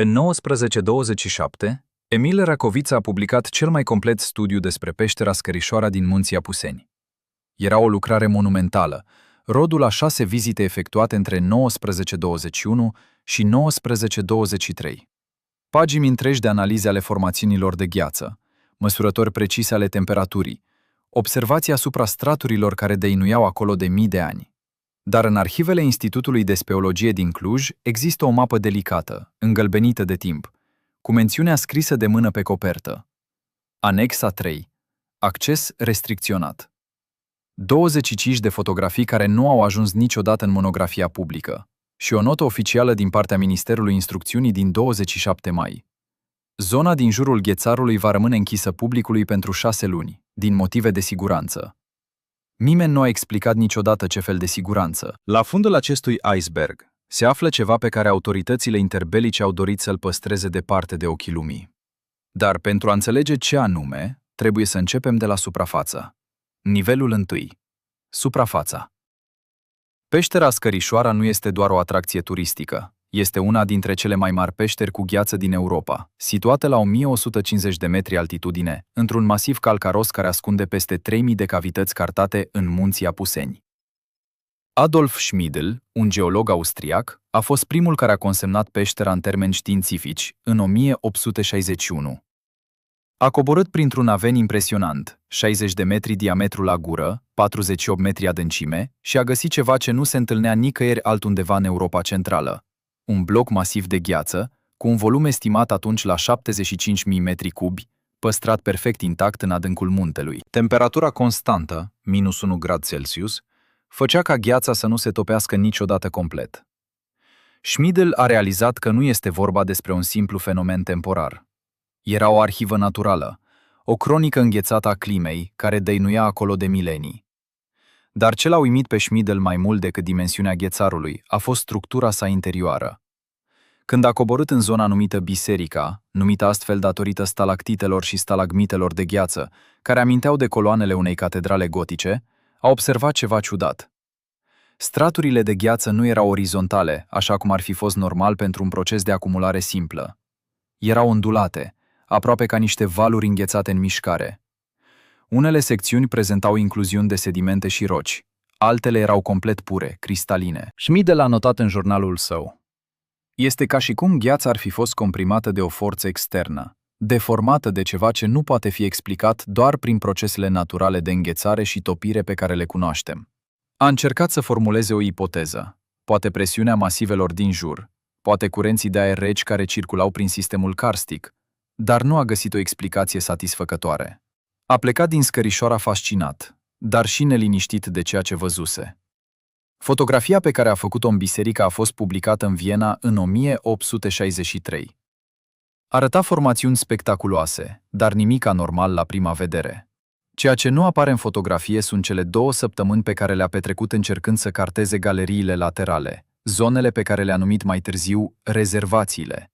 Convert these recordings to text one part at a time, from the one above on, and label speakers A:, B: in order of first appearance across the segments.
A: În 1927, Emil Racoviță a publicat cel mai complet studiu despre peștera Scărișoara din Munții Apuseni. Era o lucrare monumentală, rodul a 6 vizite efectuate între 1921 și 1923. Pagini întregi de analize ale formațiunilor de gheață, măsurători precise ale temperaturii, observații asupra straturilor care dăinuiau acolo de mii de ani. Dar în arhivele Institutului de Speologie din Cluj există o mapă delicată, îngălbenită de timp, cu mențiunea scrisă de mână pe copertă. Anexa 3. Acces restricționat. 25 de fotografii care nu au ajuns niciodată în monografia publică și o notă oficială din partea Ministerului Instrucțiunii din 27 mai. Zona din jurul ghețarului va rămâne închisă publicului pentru 6 luni, din motive de siguranță. Nimeni nu a explicat niciodată ce fel de siguranță. La fundul acestui iceberg se află ceva pe care autoritățile interbelice au dorit să-l păstreze departe de ochii lumii. Dar pentru a înțelege ce anume, trebuie să începem de la suprafață. Nivelul 1. Suprafața. Peștera Scărișoara nu este doar o atracție turistică. Este una dintre cele mai mari peșteri cu gheață din Europa, situată la 1150 de metri altitudine, într-un masiv calcaros care ascunde peste 3000 de cavități cartate în Munții Apuseni. Adolf Schmidl, un geolog austriac, a fost primul care a consemnat peștera în termeni științifici, în 1861. A coborât printr-un aven impresionant, 60 de metri diametru la gură, 48 metri adâncime, și a găsit ceva ce nu se întâlnea nicăieri altundeva în Europa Centrală. Un bloc masiv de gheață, cu un volum estimat atunci la 75.000 metri cubi, păstrat perfect intact în adâncul muntelui. Temperatura constantă, minus 1 grad Celsius, făcea ca gheața să nu se topească niciodată complet. Schmidl a realizat că nu este vorba despre un simplu fenomen temporar. Era o arhivă naturală, o cronică înghețată a climei, care dăinuia acolo de milenii. Dar ce l-a uimit pe Schmidl mai mult decât dimensiunea ghețarului a fost structura sa interioară. Când a coborât în zona numită Biserica, numită astfel datorită stalactitelor și stalagmitelor de gheață, care aminteau de coloanele unei catedrale gotice, a observat ceva ciudat. Straturile de gheață nu erau orizontale, așa cum ar fi fost normal pentru un proces de acumulare simplă. Erau ondulate, aproape ca niște valuri înghețate în mișcare. Unele secțiuni prezentau incluziuni de sedimente și roci, altele erau complet pure, cristaline. Schmidl a notat în jurnalul său: este ca și cum gheața ar fi fost comprimată de o forță externă, deformată de ceva ce nu poate fi explicat doar prin procesele naturale de înghețare și topire pe care le cunoaștem. A încercat să formuleze o ipoteză, poate presiunea masivelor din jur, poate curenții de aer reci care circulau prin sistemul karstic, dar nu a găsit o explicație satisfăcătoare. A plecat din Scărișoara fascinat, dar și neliniștit de ceea ce văzuse. Fotografia pe care a făcut-o în biserică a fost publicată în Viena în 1863. Arăta formațiuni spectaculoase, dar nimic anormal la prima vedere. Ceea ce nu apare în fotografie sunt cele 2 săptămâni pe care le-a petrecut încercând să carteze galeriile laterale, zonele pe care le-a numit mai târziu rezervațiile,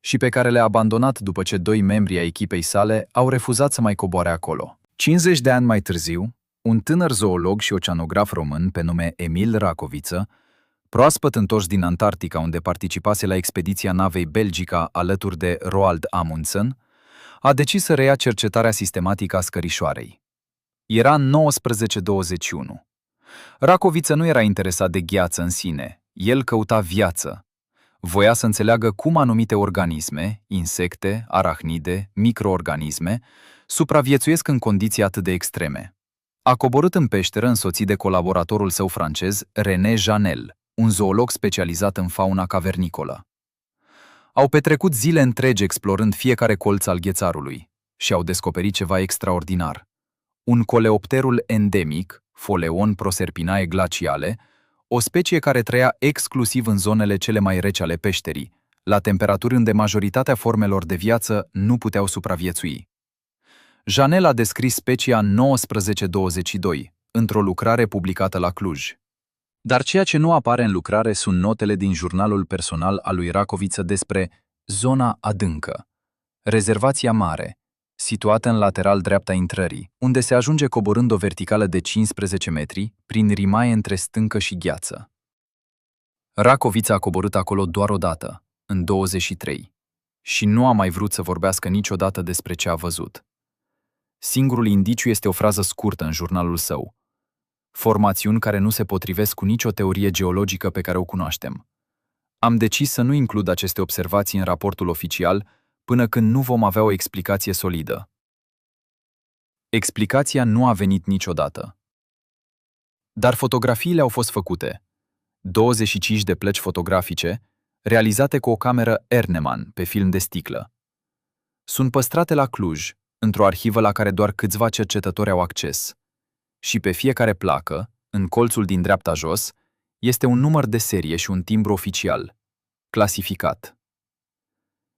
A: și pe care le-a abandonat după ce 2 membri ai echipei sale au refuzat să mai coboare acolo. 50 de ani mai târziu, un tânăr zoolog și oceanograf român pe nume Emil Racoviță, proaspăt întors din Antarctica unde participase la expediția navei Belgica alături de Roald Amundsen, a decis să reia cercetarea sistematică a Scărișoarei. Era în 1921. Racoviță nu era interesat de gheață în sine, el căuta viață. Voia să înțeleagă cum anumite organisme, insecte, arahnide, microorganisme, supraviețuiesc în condiții atât de extreme. A coborât în peșteră însoțit de colaboratorul său francez, René Janel, un zoolog specializat în fauna cavernicolă. Au petrecut zile întregi explorând fiecare colț al ghețarului și au descoperit ceva extraordinar. Un coleopterul endemic, Pholeon proserpinae glaciale, o specie care trăia exclusiv în zonele cele mai reci ale peșterii, la temperaturi unde majoritatea formelor de viață nu puteau supraviețui. Janel a descris specia în 1922, într-o lucrare publicată la Cluj. Dar ceea ce nu apare în lucrare sunt notele din jurnalul personal al lui Racoviță despre zona adâncă, rezervația mare, situată în lateral dreapta intrării, unde se ajunge coborând o verticală de 15 metri, prin rimaie între stâncă și gheață. Racoviță a coborât acolo doar o dată, în 23. și nu a mai vrut să vorbească niciodată despre ce a văzut. Singurul indiciu este o frază scurtă în jurnalul său. Formațiuni care nu se potrivesc cu nicio teorie geologică pe care o cunoaștem. Am decis să nu includ aceste observații în raportul oficial până când nu vom avea o explicație solidă. Explicația nu a venit niciodată. Dar fotografiile au fost făcute. 25 de plăci fotografice, realizate cu o cameră Erneman pe film de sticlă. Sunt păstrate la Cluj, într-o arhivă la care doar câțiva cercetători au acces. Și pe fiecare placă, în colțul din dreapta jos, este un număr de serie și un timbru oficial, clasificat.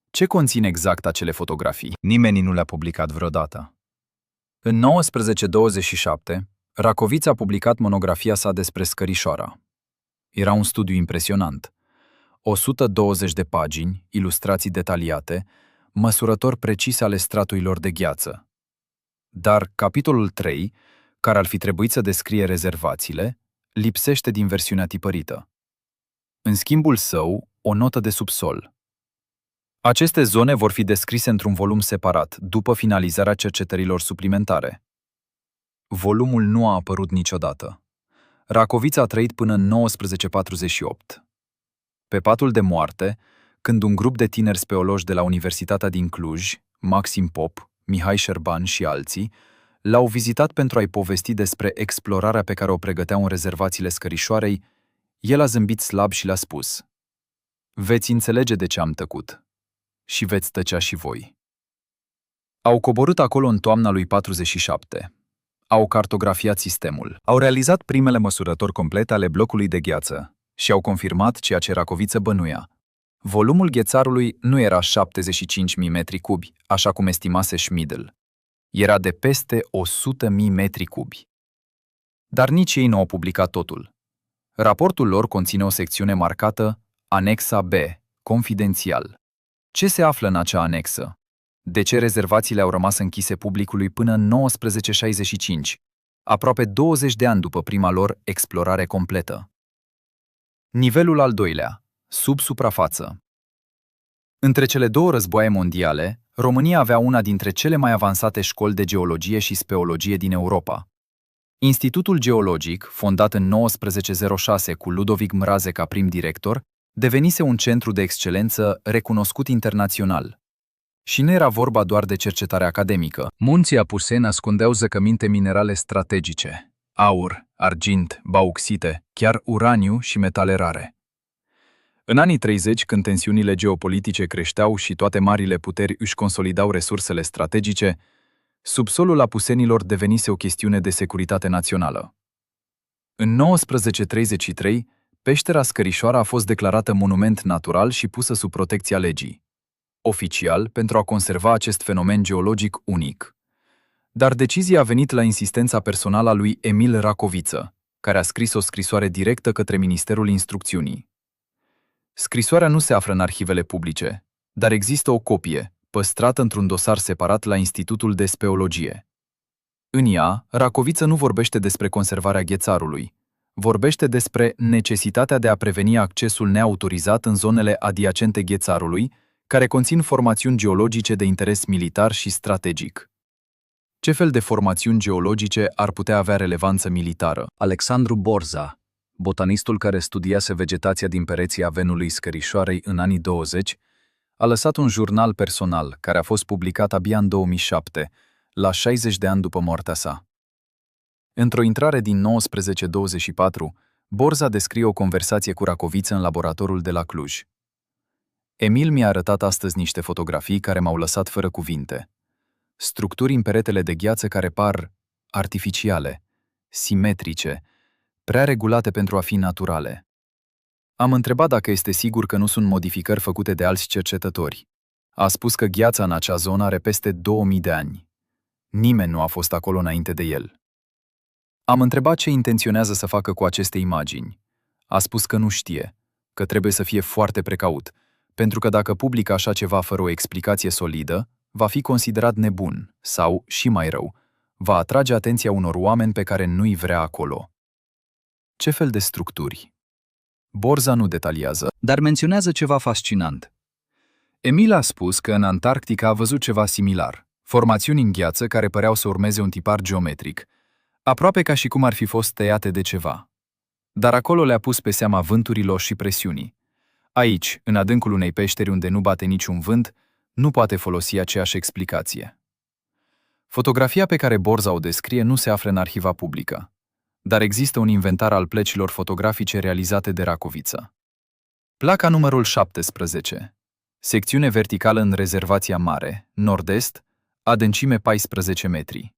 A: Ce conțin exact acele fotografii? Nimeni nu le-a publicat vreodată. În 1927, Racoviț a publicat monografia sa despre Scărișoara. Era un studiu impresionant. 120 de pagini, ilustrații detaliate, măsurători precise ale straturilor de gheață. Dar capitolul 3, care ar fi trebuit să descrie rezervațiile, lipsește din versiunea tipărită. În schimbul său, o notă de subsol. Aceste zone vor fi descrise într-un volum separat, după finalizarea cercetărilor suplimentare. Volumul nu a apărut niciodată. Racoviț a trăit până în 1948. Pe patul de moarte, când un grup de tineri speologi de la Universitatea din Cluj, Maxim Pop, Mihai Șerban și alții, l-au vizitat pentru a-i povesti despre explorarea pe care o pregăteau în rezervațiile Scărișoarei, el a zâmbit slab și le-a spus: "Veți înțelege de ce am tăcut. Și veți tăcea și voi." Au coborât acolo în toamna lui 47. Au cartografiat sistemul. Au realizat primele măsurători complete ale blocului de gheață și au confirmat ceea ce Racoviță bănuia. Volumul ghețarului nu era 75.000 metri cubi, așa cum estimase Schmidl. Era de peste 100.000 metri cubi. Dar nici ei nu au publicat totul. Raportul lor conține o secțiune marcată Anexa B, confidențial. Ce se află în acea anexă? De ce rezervațiile au rămas închise publicului până în 1965, aproape 20 de ani după prima lor explorare completă? Nivelul al doilea, sub suprafață. Între cele două războaie mondiale, România avea una dintre cele mai avansate școli de geologie și speologie din Europa. Institutul Geologic, fondat în 1906 cu Ludovic Mraze ca prim director, devenise un centru de excelență recunoscut internațional. Și nu era vorba doar de cercetare academică. Munții Apuseni ascundeau zăcăminte minerale strategice: aur, argint, bauxite, chiar uraniu și metale rare. În anii 30, când tensiunile geopolitice creșteau și toate marile puteri își consolidau resursele strategice, subsolul apusenilor devenise o chestiune de securitate națională. În 1933, peștera Scărișoara a fost declarată monument natural și pusă sub protecția legii, oficial, pentru a conserva acest fenomen geologic unic. Dar decizia a venit la insistența personală a lui Emil Racoviță, care a scris o scrisoare directă către Ministerul Instrucțiunii. Scrisoarea nu se află în arhivele publice, dar există o copie, păstrată într-un dosar separat la Institutul de Speologie. În ea, Racoviță nu vorbește despre conservarea ghețarului, vorbește despre necesitatea de a preveni accesul neautorizat în zonele adiacente ghețarului, care conțin formațiuni geologice de interes militar și strategic. Ce fel de formațiuni geologice ar putea avea relevanță militară?
B: Alexandru Borza, botanistul care studiase vegetația din pereții avenului Scărișoarei în anii 20, a lăsat un jurnal personal care a fost publicat abia în 2007, la 60 de ani după moartea sa. Într-o intrare din 1924, Borza descrie o conversație cu Racoviță în laboratorul de la Cluj. Emil mi-a arătat astăzi niște fotografii care m-au lăsat fără cuvinte. Structuri în peretele de gheață care par artificiale, simetrice, prea regulate pentru a fi naturale. Am întrebat dacă este sigur că nu sunt modificări făcute de alți cercetători. A spus că gheața în acea zonă are peste 2000 de ani. Nimeni nu a fost acolo înainte de el. Am întrebat ce intenționează să facă cu aceste imagini. A spus că nu știe, că trebuie să fie foarte precaut, pentru că dacă publică așa ceva fără o explicație solidă, va fi considerat nebun sau, și mai rău, va atrage atenția unor oameni pe care nu-i vrea acolo. Ce fel de structuri? Borza nu detaliază, dar menționează ceva fascinant. Emil a spus că în Antarctica a văzut ceva similar, formațiuni în gheață care păreau să urmeze un tipar geometric, aproape ca și cum ar fi fost tăiate de ceva. Dar acolo le-a pus pe seama vânturilor și presiunii. Aici, în adâncul unei peșteri unde nu bate niciun vânt, nu poate folosi aceeași explicație. Fotografia pe care Borza o descrie nu se află în arhiva publică, dar există un inventar al plecilor fotografice realizate de Racovița. Placa numărul 17. Secțiune verticală în rezervația mare, nord-est, adâncime 14 metri.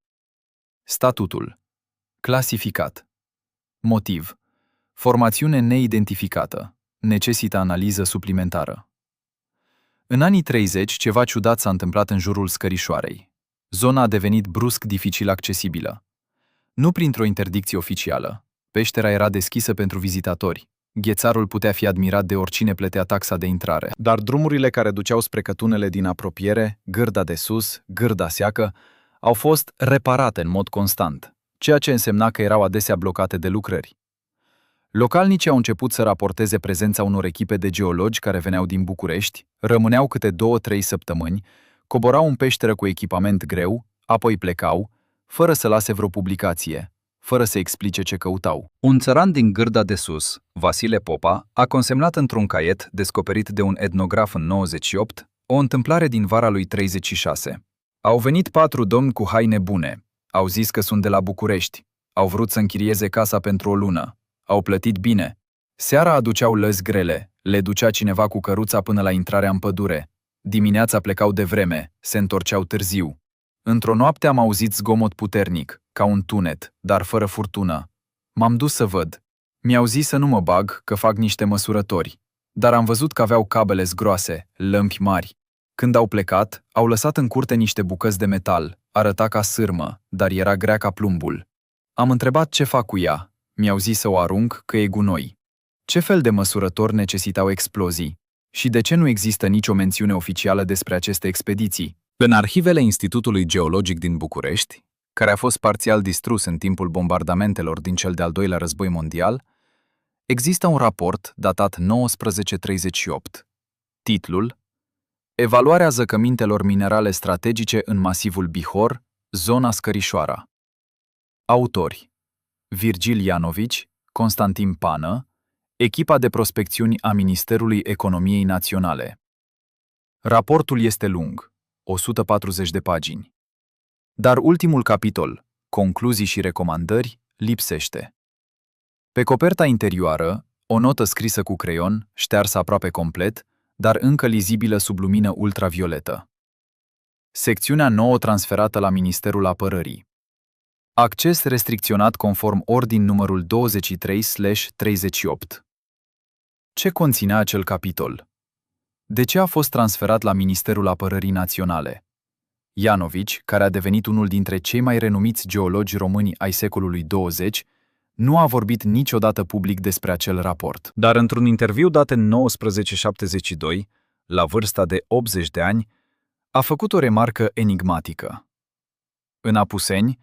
B: Statutul. Clasificat. Motiv. Formațiune neidentificată. Necesită analiză suplimentară. În anii 30, ceva ciudat s-a întâmplat în jurul scărișoarei. Zona a devenit brusc dificil accesibilă. Nu printr-o interdicție oficială. Peștera era deschisă pentru vizitatori. Ghețarul putea fi admirat de oricine plătea taxa de intrare. Dar drumurile care duceau spre cătunele din apropiere, gârda de sus, gârda seacă, au fost reparate în mod constant, ceea ce însemna că erau adesea blocate de lucrări. Localnicii au început să raporteze prezența unor echipe de geologi care veneau din București, rămâneau câte 2-3 săptămâni, coborau în peșteră cu echipament greu, apoi plecau, fără să lase vreo publicație, fără să explice ce căutau. Un țăran din Gârda de Sus, Vasile Popa, a consemnat într-un caiet descoperit de un etnograf în 98 o întâmplare din vara lui 36. Au venit 4 domni cu haine bune, au zis că sunt de la București, au vrut să închirieze casa pentru o lună, au plătit bine. Seara aduceau lăzi grele, le ducea cineva cu căruța până la intrarea în pădure. Dimineața plecau devreme, se întorceau târziu. Într-o noapte am auzit zgomot puternic, ca un tunet, dar fără furtună. M-am dus să văd. Mi-au zis să nu mă bag, că fac niște măsurători. Dar am văzut că aveau cabele groase, lămpi mari. Când au plecat, au lăsat în curte niște bucăți de metal. Arăta ca sârmă, dar era grea ca plumbul. Am întrebat ce fac cu ea. Mi-au zis să o arunc, că e gunoi. Ce fel de măsurători necesitau explozii? Și de ce nu există nicio mențiune oficială despre aceste expediții? În arhivele Institutului Geologic din București, care a fost parțial distrus în timpul bombardamentelor din cel de-al doilea război mondial, există un raport datat 1938. Titlul: Evaluarea zăcămintelor minerale strategice în masivul Bihor, zona Scărișoara. Autori: Virgil Ianovici, Constantin Pană, echipa de prospecțiuni a Ministerului Economiei Naționale. Raportul este lung, 140 de pagini. Dar ultimul capitol, concluzii și recomandări, lipsește. Pe coperta interioară, o notă scrisă cu creion, ștearsă aproape complet, dar încă lizibilă sub lumină ultravioletă. Secțiunea nouă transferată la Ministerul Apărării. Acces restricționat conform ordin numărul 23/38. Ce conținea acel capitol? De ce a fost transferat la Ministerul Apărării Naționale? Ianovici, care a devenit unul dintre cei mai renumiți geologi români ai secolului 20, nu a vorbit niciodată public despre acel raport. Dar într-un interviu dat în 1972, la vârsta de 80 de ani, a făcut o remarcă enigmatică. În Apuseni,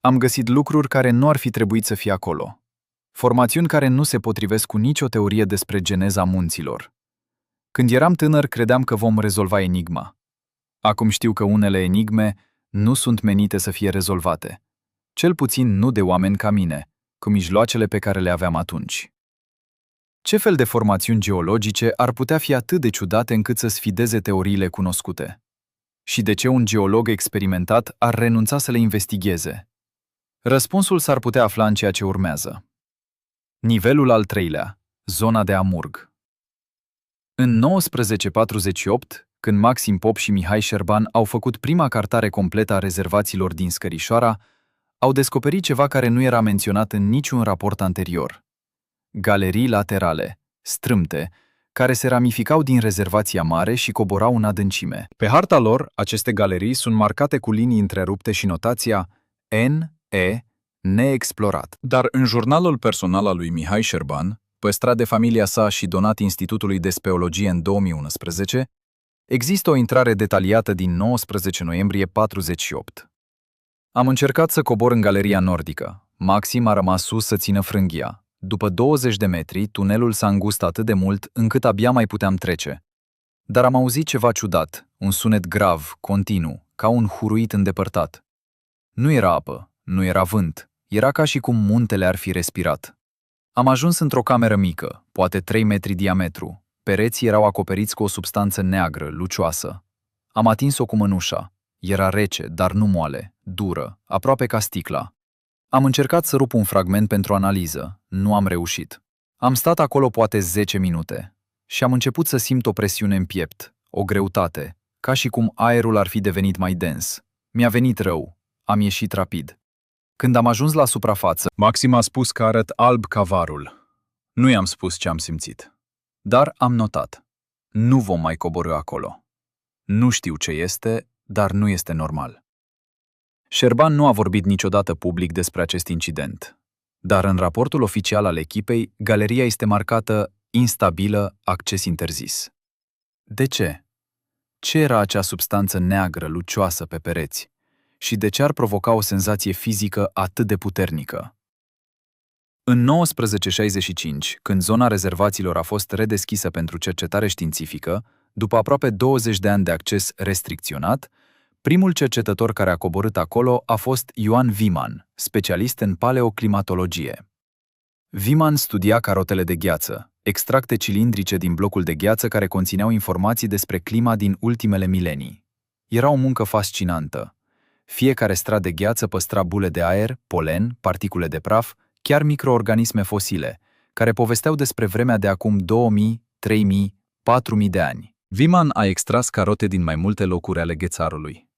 B: am găsit lucruri care nu ar fi trebuit să fie acolo. Formațiuni care nu se potrivesc cu nicio teorie despre geneza munților. Când eram tânăr, credeam că vom rezolva enigma. Acum știu că unele enigme nu sunt menite să fie rezolvate. Cel puțin nu de oameni ca mine, cu mijloacele pe care le aveam atunci. Ce fel de formațiuni geologice ar putea fi atât de ciudate încât să sfideze teoriile cunoscute? Și de ce un geolog experimentat ar renunța să le investigheze? Răspunsul s-ar putea afla în ceea ce urmează. Nivelul al 3-lea, zona de amurg. În 1948, când Maxim Pop și Mihai Șerban au făcut prima cartare completă a rezervațiilor din Scărișoara, au descoperit ceva care nu era menționat în niciun raport anterior. Galerii laterale, strâmte, care se ramificau din rezervația mare și coborau în adâncime. Pe harta lor, aceste galerii sunt marcate cu linii întrerupte și notația N.E. neexplorat. Dar în jurnalul personal al lui Mihai Șerban, păstrat de familia sa și donat Institutului de Speologie în 2011, există o intrare detaliată din 19 noiembrie 48. Am încercat să cobor în galeria nordică. Maxim a rămas sus să țină frânghia. După 20 de metri, tunelul s-a îngustat atât de mult încât abia mai puteam trece.
A: Dar am auzit ceva ciudat, un sunet grav, continuu, ca un huruit îndepărtat. Nu era apă, nu era vânt, era ca și cum muntele ar fi respirat. Am ajuns într-o cameră mică, poate 3 metri diametru. Pereții erau acoperiți cu o substanță neagră, lucioasă. Am atins-o cu mânușa. Era rece, dar nu moale, dură, aproape ca sticla. Am încercat să rup un fragment pentru analiză. Nu am reușit. Am stat acolo poate 10 minute și am început să simt o presiune în piept, o greutate, ca și cum aerul ar fi devenit mai dens. Mi-a venit rău. Am ieșit rapid. Când am ajuns la suprafață,
B: Maxim a spus că arăt alb ca varul. Nu i-am spus ce am simțit.
A: dar am notat. Nu vom mai coborî acolo. Nu știu ce este, dar nu este normal.
B: Șerban nu a vorbit niciodată public despre acest incident, dar în raportul oficial al echipei, galeria este marcată instabilă, acces interzis.
A: De ce? Ce era acea substanță neagră, lucioasă pe pereți? Și de ce ar provoca o senzație fizică atât de puternică? În 1965, când zona rezervațiilor a fost redeschisă pentru cercetare științifică, după aproape 20 de ani de acces restricționat, primul cercetător care a coborât acolo a fost Ioan Viman, specialist în paleoclimatologie. Viman studia carotele de gheață, extracte cilindrice din blocul de gheață care conțineau informații despre clima din ultimele milenii. Era o muncă fascinantă. Fiecare strat de gheață păstra bule de aer, polen, particule de praf, chiar microorganisme fosile, care povesteau despre vremea de acum 2000, 3000, 4000 de ani.
B: Viman a extras carote din mai multe locuri ale ghețarului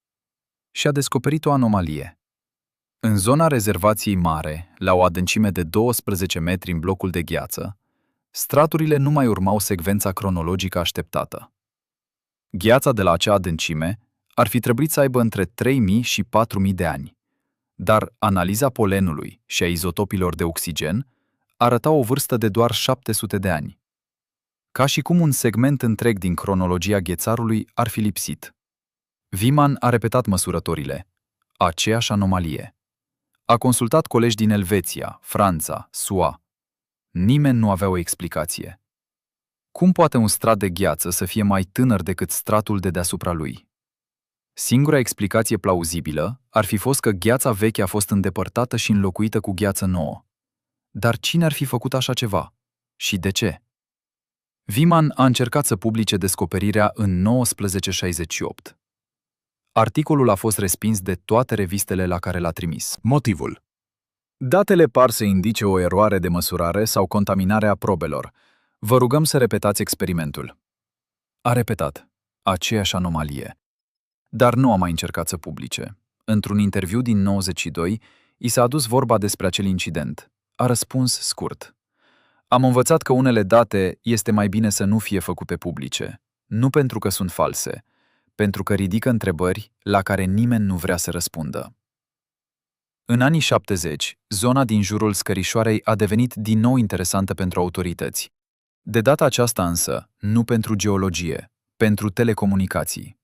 A: Și a descoperit o anomalie. În zona rezervației mare, la o adâncime de 12 metri în blocul de gheață, straturile nu mai urmau secvența cronologică așteptată. Gheața de la acea adâncime ar fi trebuit să aibă între 3000 și 4000 de ani, dar analiza polenului și a izotopilor de oxigen arăta o vârstă de doar 700 de ani. Ca și cum un segment întreg din cronologia ghețarului ar fi lipsit. Viman a repetat măsurătorile. Aceeași anomalie. A consultat colegi din Elveția, Franța, SUA. Nimeni nu avea o explicație. Cum poate un strat de gheață să fie mai tânăr decât stratul de deasupra lui? Singura explicație plauzibilă ar fi fost că gheața veche a fost îndepărtată și înlocuită cu gheață nouă. Dar cine ar fi făcut așa ceva? Și de ce? Viman a încercat să publice descoperirea în 1968. Articolul a fost respins de toate revistele la care l-a trimis.
B: Motivul. Datele par să indice o eroare de măsurare sau contaminarea probelor. Vă rugăm să repetați experimentul.
A: A repetat. Aceeași anomalie. Dar nu a mai încercat să publice. Într-un interviu din 92, i s-a adus vorba despre acel incident. A răspuns scurt. Am învățat că unele date este mai bine să nu fie făcute publice. Nu pentru că sunt false, pentru că ridică întrebări la care nimeni nu vrea să răspundă. În anii 70, zona din jurul Scărișoarei a devenit din nou interesantă pentru autorități. De data aceasta însă, nu pentru geologie, pentru telecomunicații.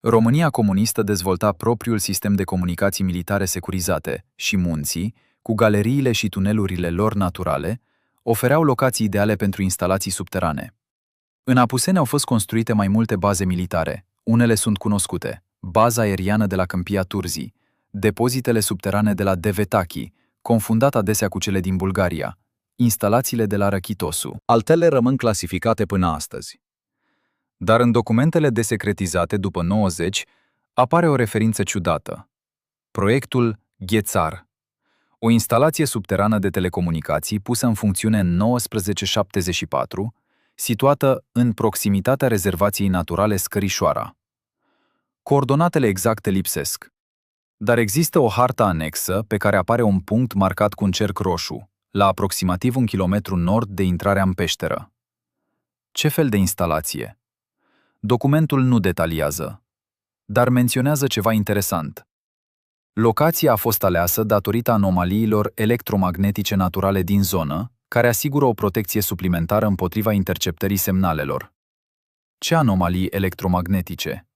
A: România comunistă dezvolta propriul sistem de comunicații militare securizate și munții, cu galeriile și tunelurile lor naturale, ofereau locații ideale pentru instalații subterane. În Apuseni au fost construite mai multe baze militare. Unele sunt cunoscute: baza aeriană de la Câmpia Turzii, depozitele subterane de la Devetachi, confundat adesea cu cele din Bulgaria, instalațiile de la Răchitosu.
B: Altele rămân clasificate până astăzi.
A: Dar în documentele desecretizate după 90 apare o referință ciudată. Proiectul Ghețar, o instalație subterană de telecomunicații pusă în funcțiune în 1974, situată în proximitatea rezervației naturale Scărișoara. Coordonatele exacte lipsesc, dar există o hartă anexă pe care apare un punct marcat cu un cerc roșu, la aproximativ 1 kilometru nord de intrarea în peșteră. Ce fel de instalație? Documentul nu detaliază, dar menționează ceva interesant. Locația a fost aleasă datorită anomaliilor electromagnetice naturale din zonă, care asigură o protecție suplimentară împotriva interceptării semnalelor. Ce anomalii electromagnetice?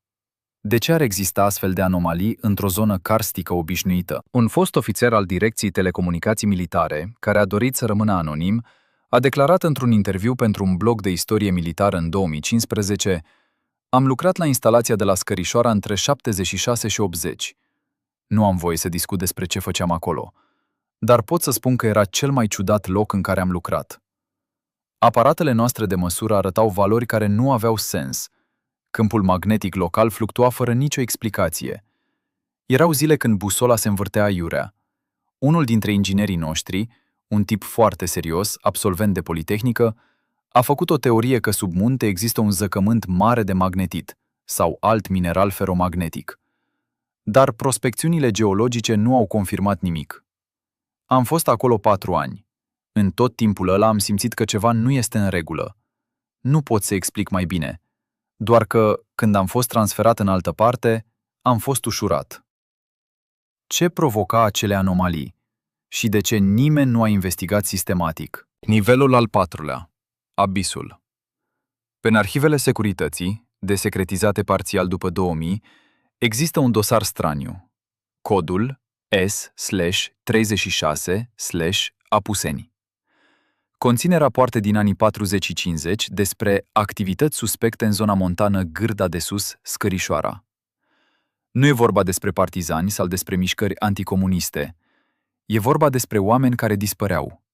A: De ce ar exista astfel de anomalii într-o zonă karstică obișnuită?
B: Un fost ofițer al Direcției Telecomunicații Militare, care a dorit să rămână anonim, a declarat într-un interviu pentru un blog de istorie militară în 2015:
A: Am lucrat la instalația de la Scărișoara între 76 și 80. Nu am voie să discut despre ce făceam acolo, dar pot să spun că era cel mai ciudat loc în care am lucrat. Aparatele noastre de măsură arătau valori care nu aveau sens. Câmpul magnetic local fluctua fără nicio explicație. Erau zile când busola se învârtea aiurea. Unul dintre inginerii noștri, un tip foarte serios, absolvent de Politehnică, a făcut o teorie că sub munte există un zăcământ mare de magnetit sau alt mineral feromagnetic. Dar prospecțiunile geologice nu au confirmat nimic. Am fost acolo 4 ani. În tot timpul ăla am simțit că ceva nu este în regulă. Nu pot să explic mai bine, doar că, când am fost transferat în altă parte, am fost ușurat. Ce provoca acele anomalii? Și de ce nimeni nu a investigat sistematic? Nivelul al 4-lea. Abisul. În arhivele securității, desecretizate parțial după 2000, există un dosar straniu. Codul S/36/Apuseni. Conține rapoarte din anii 40 și 50 despre activități suspecte în zona montană Gârda de Sus, Scărișoara. Nu e vorba despre partizani sau despre mișcări anticomuniste. E vorba despre oameni care dispăreau.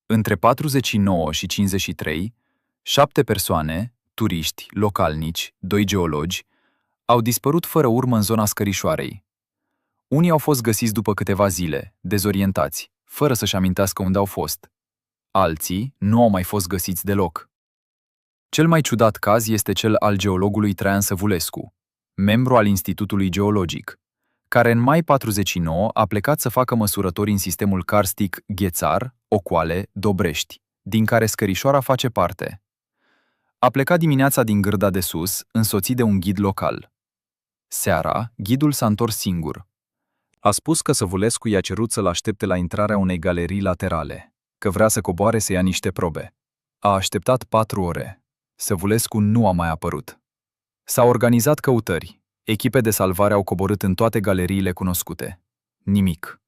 A: Între 49 și 53, 7 persoane, turiști, localnici, 2 geologi, au dispărut fără urmă în zona Scărișoarei. Unii au fost găsiți după câteva zile, dezorientați, fără să-și amintească unde au fost. Alții nu au mai fost găsiți deloc. Cel mai ciudat caz este cel al geologului Traian Săvulescu, membru al Institutului Geologic, care în mai 49 a plecat să facă măsurători în sistemul karstic Ghețar, Ocoale, Dobrești, din care Scărișoara face parte. A plecat dimineața din Gârda de Sus, însoțit de un ghid local. Seara, ghidul s-a întors singur.
B: A spus că Săvulescu i-a cerut să-l aștepte la intrarea unei galerii laterale, că vrea să coboare să ia niște probe. A așteptat 4 ore. Săvulescu nu a mai apărut. S-au organizat căutări. Echipe de salvare au coborât în toate galeriile cunoscute. Nimic.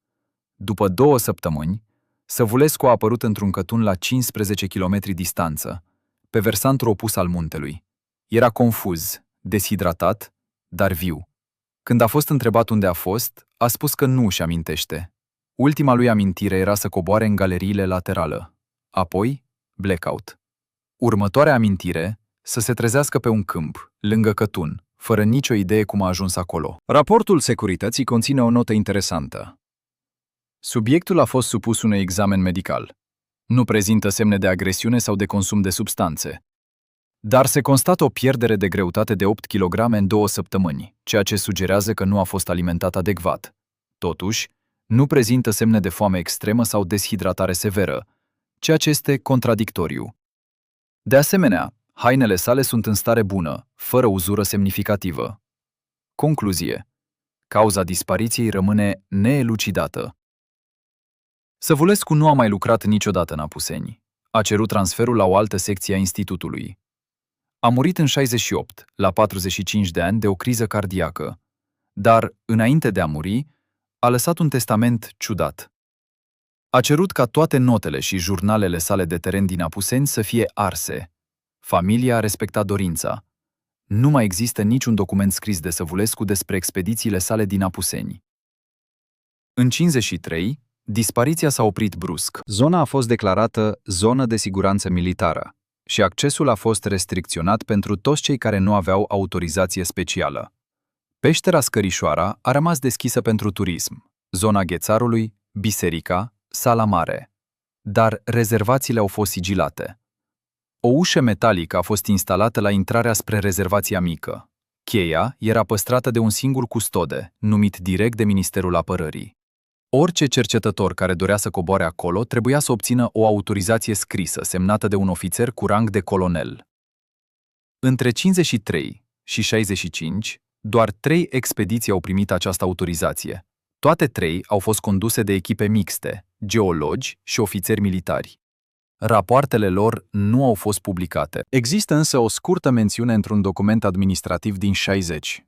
B: După 2 săptămâni, Săvulescu a apărut într-un cătun la 15 km distanță, pe versantul opus al muntelui. Era confuz, deshidratat, dar viu. Când a fost întrebat unde a fost, a spus că nu își amintește. Ultima lui amintire era să coboare în galeriile laterală. Apoi, blackout. Următoarea amintire, să se trezească pe un câmp, lângă cătun, fără nicio idee cum a ajuns acolo. Raportul securității conține o notă interesantă. Subiectul a fost supus unui examen medical. Nu prezintă semne de agresiune sau de consum de substanțe. Dar se constată o pierdere de greutate de 8 kg în 2 săptămâni, ceea ce sugerează că nu a fost alimentat adecvat. Totuși, nu prezintă semne de foame extremă sau deshidratare severă, ceea ce este contradictoriu. De asemenea, hainele sale sunt în stare bună, fără uzură semnificativă. Concluzie. Cauza dispariției rămâne neelucidată. Săvulescu nu a mai lucrat niciodată în Apuseni. A cerut transferul la o altă secție a institutului. A murit în 68, la 45 de ani, de o criză cardiacă. Dar, înainte de a muri, a lăsat un testament ciudat. A cerut ca toate notele și jurnalele sale de teren din Apuseni să fie arse. Familia a respectat dorința. Nu mai există niciun document scris de Săvulescu despre expedițiile sale din Apuseni. În 53, dispariția s-a oprit brusc. Zona a fost declarată zonă de siguranță militară și accesul a fost restricționat pentru toți cei care nu aveau autorizație specială. Peștera Scărișoara a rămas deschisă pentru turism, zona Ghețarului, biserica, sala mare. Dar rezervațiile au fost sigilate. O ușă metalică a fost instalată la intrarea spre rezervația mică. Cheia era păstrată de un singur custode, numit direct de Ministerul Apărării. Orice cercetător care dorea să coboare acolo trebuia să obțină o autorizație scrisă, semnată de un ofițer cu rang de colonel. Între 53 și 65, doar 3 expediții au primit această autorizație. Toate 3 au fost conduse de echipe mixte, geologi și ofițeri militari. Rapoartele lor nu au fost publicate. Există însă o scurtă mențiune într-un document administrativ din 60.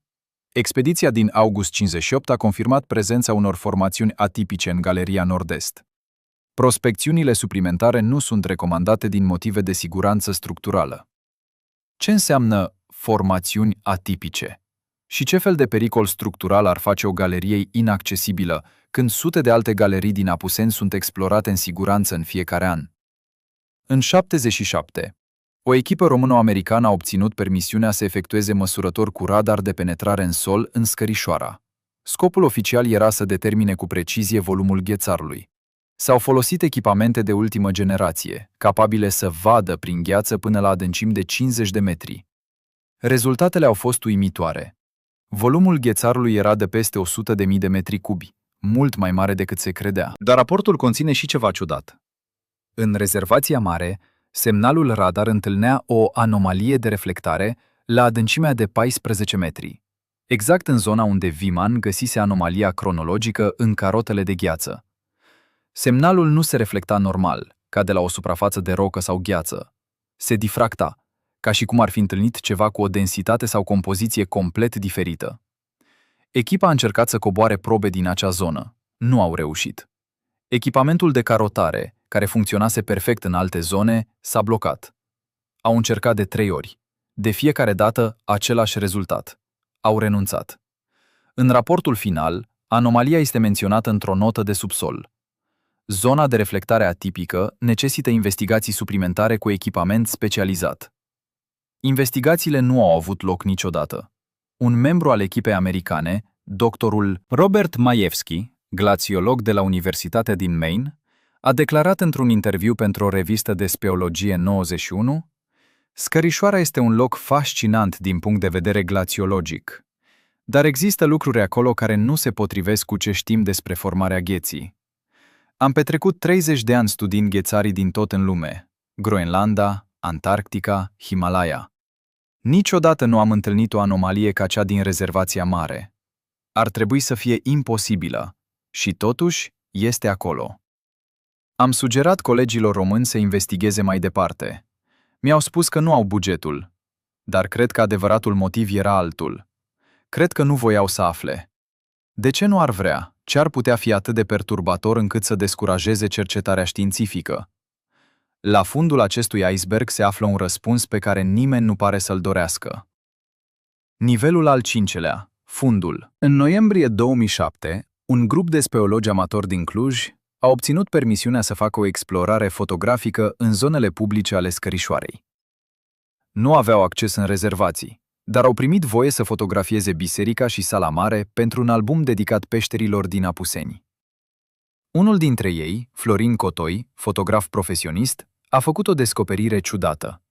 B: Expediția din august 58 a confirmat prezența unor formațiuni atipice în Galeria Nord-Est. Prospecțiunile suplimentare nu sunt recomandate din motive de siguranță structurală. Ce înseamnă
A: formațiuni atipice. Și ce fel de pericol structural ar face o galerie inaccesibilă când sute de alte galerii din Apuseni sunt explorate în siguranță în fiecare an? În 77, o echipă româno-americană a obținut permisiunea să efectueze măsurători cu radar de penetrare în sol în Scărișoara. Scopul oficial era să determine cu precizie volumul ghețarului. S-au folosit echipamente de ultimă generație, capabile să vadă prin gheață până la adâncimi de 50 de metri. Rezultatele au fost uimitoare. Volumul ghețarului era de peste 100.000 de metri cubi, mult mai mare decât se credea.
B: Dar raportul conține și ceva ciudat. În rezervația mare, semnalul radar întâlnea o anomalie de reflectare la adâncimea de 14 metri, exact în zona unde Viman găsise anomalia cronologică în carotele de gheață. Semnalul nu se reflecta normal, ca de la o suprafață de rocă sau gheață. Se difracta, ca și cum ar fi întâlnit ceva cu o densitate sau compoziție complet diferită. Echipa a încercat să coboare probe din acea zonă. Nu au reușit. Echipamentul de carotare, care funcționase perfect în alte zone, s-a blocat. Au încercat de 3 ori. De fiecare dată, același rezultat. Au renunțat. În raportul final, anomalia este menționată într-o notă de subsol. Zona de reflectare atipică necesită investigații suplimentare cu echipament specializat. Investigațiile nu au avut loc niciodată. Un membru al echipei americane, doctorul Robert Majewski, glaciolog de la Universitatea din Maine, a declarat într-un interviu pentru o revistă de speologie 91: Scărișoara este un loc fascinant din punct de vedere glaciologic, dar există lucruri acolo care nu se potrivesc cu ce știm despre formarea gheții. Am petrecut 30 de ani studiind ghețarii din tot în lume, Groenlanda, Antarctica, Himalaya. Niciodată nu am întâlnit o anomalie ca cea din rezervația mare. Ar trebui să fie imposibilă, și totuși este acolo. Am sugerat colegilor români să investigheze mai departe. Mi-au spus că nu au bugetul, dar cred că adevăratul motiv era altul. Cred că nu voiau să afle. De ce nu ar vrea? Ce ar putea fi atât de perturbator încât să descurajeze cercetarea științifică? La fundul acestui iceberg se află un răspuns pe care nimeni nu pare să-l dorească. Nivelul al 5-lea, fundul. În noiembrie 2007, un grup de speologi amatori din Cluj a obținut permisiunea să facă o explorare fotografică în zonele publice ale Scărișoarei. Nu aveau acces în rezervații, dar au primit voie să fotografieze biserica și sala mare pentru un album dedicat peșterilor din Apuseni. Unul dintre ei, Florin Cotoi, fotograf profesionist, a făcut o descoperire ciudată.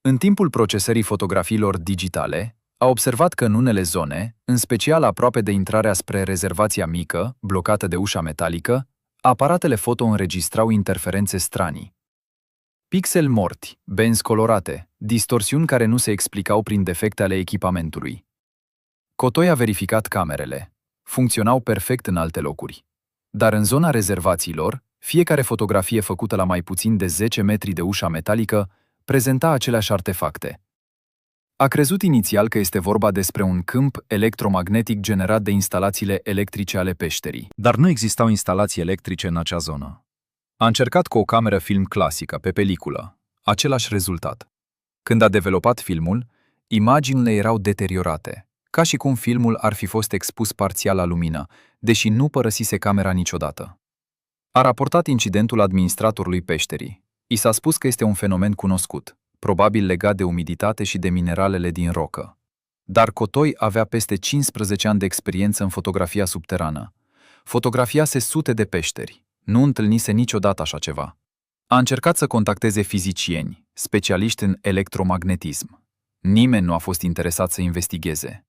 B: În timpul procesării fotografiilor digitale, a observat că în unele zone, în special aproape de intrarea spre rezervația mică, blocată de ușa metalică, aparatele foto înregistrau interferențe stranii. Pixeli morți, benzi colorate, distorsiuni care nu se explicau prin defecte ale echipamentului. Cotoi a verificat camerele. Funcționau perfect în alte locuri. Dar în zona rezervațiilor, fiecare fotografie făcută la mai puțin de 10 metri de ușa metalică prezenta aceleași artefacte. A crezut inițial că este vorba despre un câmp electromagnetic generat de instalațiile electrice ale peșterii. Dar nu existau instalații electrice în acea zonă. A încercat cu o cameră film clasică, pe peliculă. Același rezultat. Când a developat filmul, imaginile erau deteriorate, ca și cum filmul ar fi fost expus parțial la lumină, deși nu părăsise camera niciodată. A raportat incidentul administratorului peșterii. I s-a spus că este un fenomen cunoscut, probabil legat de umiditate și de mineralele din rocă. Dar Cotoi avea peste 15 ani de experiență în fotografia subterană. Fotografiase sute de peșteri. Nu întâlnise niciodată așa ceva. A încercat să contacteze fizicieni, specialiști în electromagnetism. Nimeni nu a fost interesat să investigheze.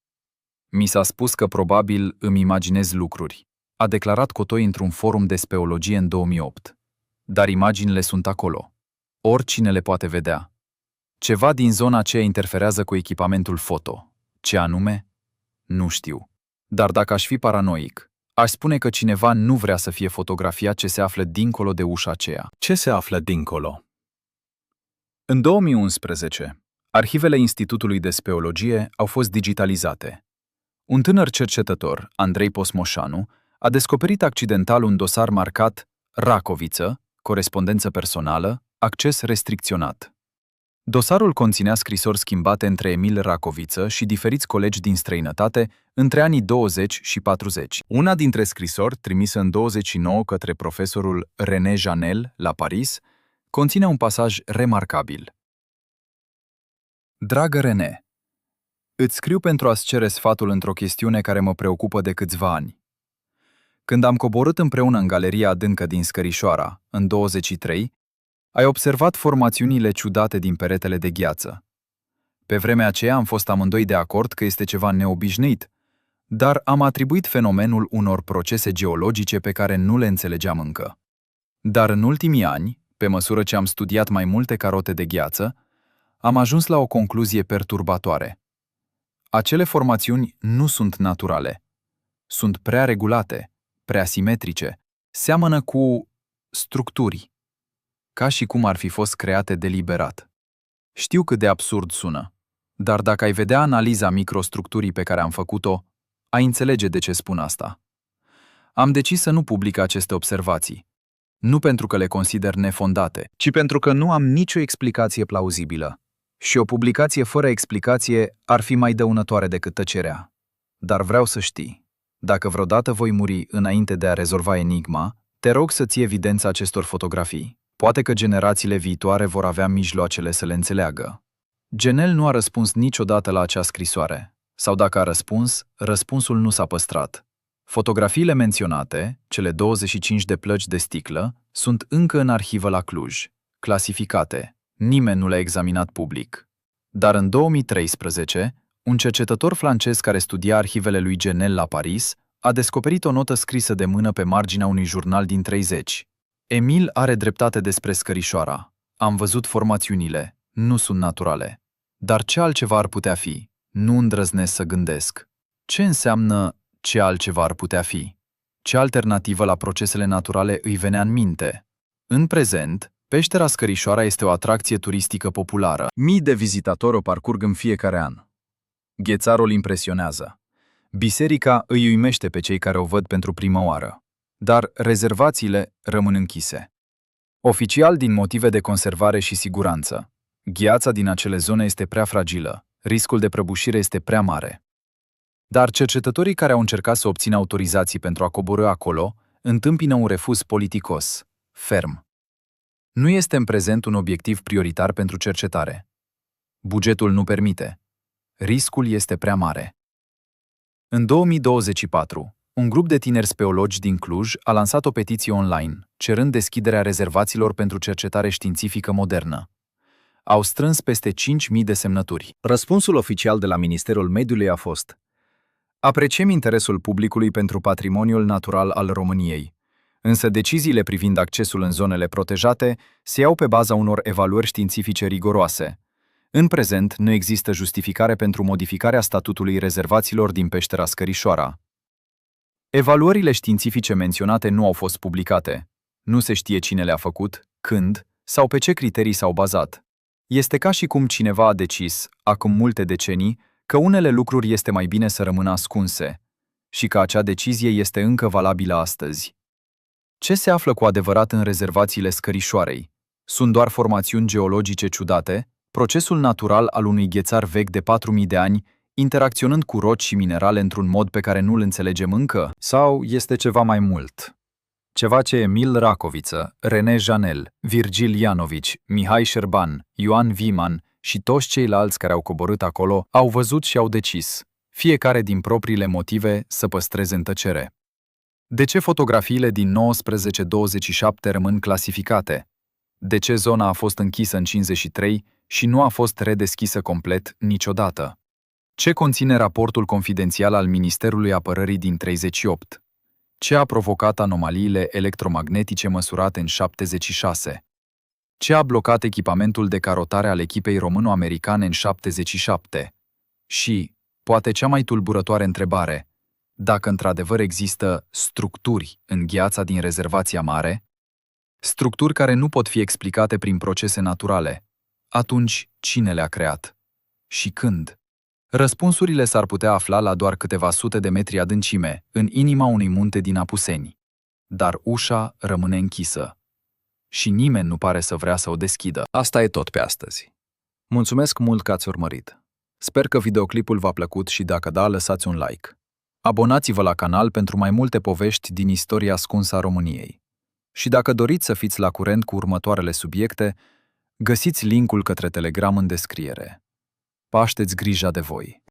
B: Mi s-a spus că probabil îmi imaginez lucruri, a declarat Cotoi într-un forum de speologie în 2008. Dar imaginile sunt acolo. Oricine le poate vedea. Ceva din zona aceea interferează cu echipamentul foto. Ce anume? Nu știu. Dar dacă aș fi paranoic, aș spune că cineva nu vrea să fie fotografiat ce se află dincolo de ușa aceea. Ce se află dincolo? În 2011, arhivele Institutului de Speologie au fost digitalizate. Un tânăr cercetător, Andrei Posmoșanu, a descoperit accidental un dosar marcat Racoviță, corespondență personală, acces restricționat.
A: Dosarul conținea scrisori schimbate între Emil Racoviță și diferiți colegi din străinătate între anii 20 și 40. Una dintre scrisori, trimisă în 29 către profesorul René Janel la Paris, conține un pasaj remarcabil. Dragă René, îți scriu pentru a-ți cere sfatul într-o chestiune care mă preocupă de câțiva ani. Când am coborât împreună în galeria adâncă din Scărișoara, în 23, ai observat formațiunile ciudate din peretele de gheață. Pe vremea aceea am fost amândoi de acord că este ceva neobișnuit, dar am atribuit fenomenul unor procese geologice pe care nu le înțelegeam încă. Dar în ultimii ani, pe măsură ce am studiat mai multe carote de gheață, am ajuns la o concluzie perturbatoare. Acele formațiuni nu sunt naturale. Sunt prea regulate, prea simetrice, seamănă cu structuri, ca și cum ar fi fost create deliberat. Știu cât de absurd sună, dar dacă ai vedea analiza microstructurii pe care am făcut-o, ai înțelege de ce spun asta. Am decis să nu public aceste observații, nu pentru că le consider nefondate, ci pentru că nu am nicio explicație plauzibilă. Și o publicație fără explicație ar fi mai dăunătoare decât tăcerea. Dar vreau să știi, dacă vreodată voi muri înainte de a rezolva enigma, te rog să ții evidența acestor fotografii. Poate că generațiile viitoare vor avea mijloacele să le înțeleagă. Janel nu a răspuns niciodată la acea scrisoare. Sau dacă a răspuns, răspunsul nu s-a păstrat. Fotografiile menționate, cele 25 de plăci de sticlă, sunt încă în arhivă la Cluj, clasificate. Nimeni nu le-a examinat public. Dar în 2013, un cercetător francez care studia arhivele lui Janel la Paris a descoperit o notă scrisă de mână pe marginea unui jurnal din 30. Emil are dreptate despre Scărișoara. Am văzut formațiunile. Nu sunt naturale. Dar ce altceva ar putea fi? Nu îndrăznesc să gândesc. Ce înseamnă ce altceva ar putea fi? Ce alternativă la procesele naturale îi venea în minte? În prezent, peștera Scărișoara este o atracție turistică populară. Mii de vizitatori o parcurg în fiecare an. Ghețarul impresionează. Biserica îi uimește pe cei care o văd pentru prima oară. Dar rezervațiile rămân închise. Oficial din motive de conservare și siguranță. Gheața din acele zone este prea fragilă, riscul de prăbușire este prea mare. Dar cercetătorii care au încercat să obțină autorizații pentru a coborî acolo întâmpină un refuz politicos, ferm. Nu este în prezent un obiectiv prioritar pentru cercetare. Bugetul nu permite. Riscul este prea mare. În 2024, un grup de tineri speologi din Cluj a lansat o petiție online, cerând deschiderea rezervațiilor pentru cercetare științifică modernă. Au strâns peste 5.000 de semnături.
C: Răspunsul oficial de la Ministerul Mediului a fost:
A: apreciem interesul publicului pentru patrimoniul natural al României, însă deciziile privind accesul în zonele protejate se iau pe baza unor evaluări științifice riguroase. În prezent, nu există justificare pentru modificarea statutului rezervațiilor din peștera Scărișoara. Evaluările științifice menționate nu au fost publicate. Nu se știe cine le-a făcut, când sau pe ce criterii s-au bazat. Este ca și cum cineva a decis, acum multe decenii, că unele lucruri este mai bine să rămână ascunse și că acea decizie este încă valabilă astăzi. Ce se află cu adevărat în rezervațiile Scărișoarei? Sunt doar formațiuni geologice ciudate, procesul natural al unui ghețar vechi de 4.000 de ani, interacționând cu roci și minerale într-un mod pe care nu-l înțelegem încă? Sau este ceva mai mult? Ceva ce Emil Racoviță, René Janel, Virgil Ianovici, Mihai Șerban, Ioan Viman și toți ceilalți care au coborât acolo au văzut și au decis, fiecare din propriile motive, să păstreze în tăcere. De ce fotografiile din 1927 rămân clasificate? De ce zona a fost închisă în 53 și nu a fost redeschisă complet niciodată? Ce conține raportul confidențial al Ministerului Apărării din 38? Ce a provocat anomaliile electromagnetice măsurate în 76? Ce a blocat echipamentul de carotare al echipei româno-americane în 77? Și, poate cea mai tulburătoare întrebare, dacă într-adevăr există structuri în gheața din rezervația mare, structuri care nu pot fi explicate prin procese naturale, atunci cine le-a creat? Și când? Răspunsurile s-ar putea afla la doar câteva sute de metri adâncime, în inima unui munte din Apuseni. Dar ușa rămâne închisă. Și nimeni nu pare să vrea să o deschidă.
C: Asta e tot pe astăzi.
A: Mulțumesc mult că ați urmărit. Sper că videoclipul v-a plăcut și dacă da, lăsați un like. Abonați-vă la canal pentru mai multe povești din istoria ascunsă a României. Și dacă doriți să fiți la curent cu următoarele subiecte, găsiți linkul către Telegram în descriere. Pașteți grija de voi!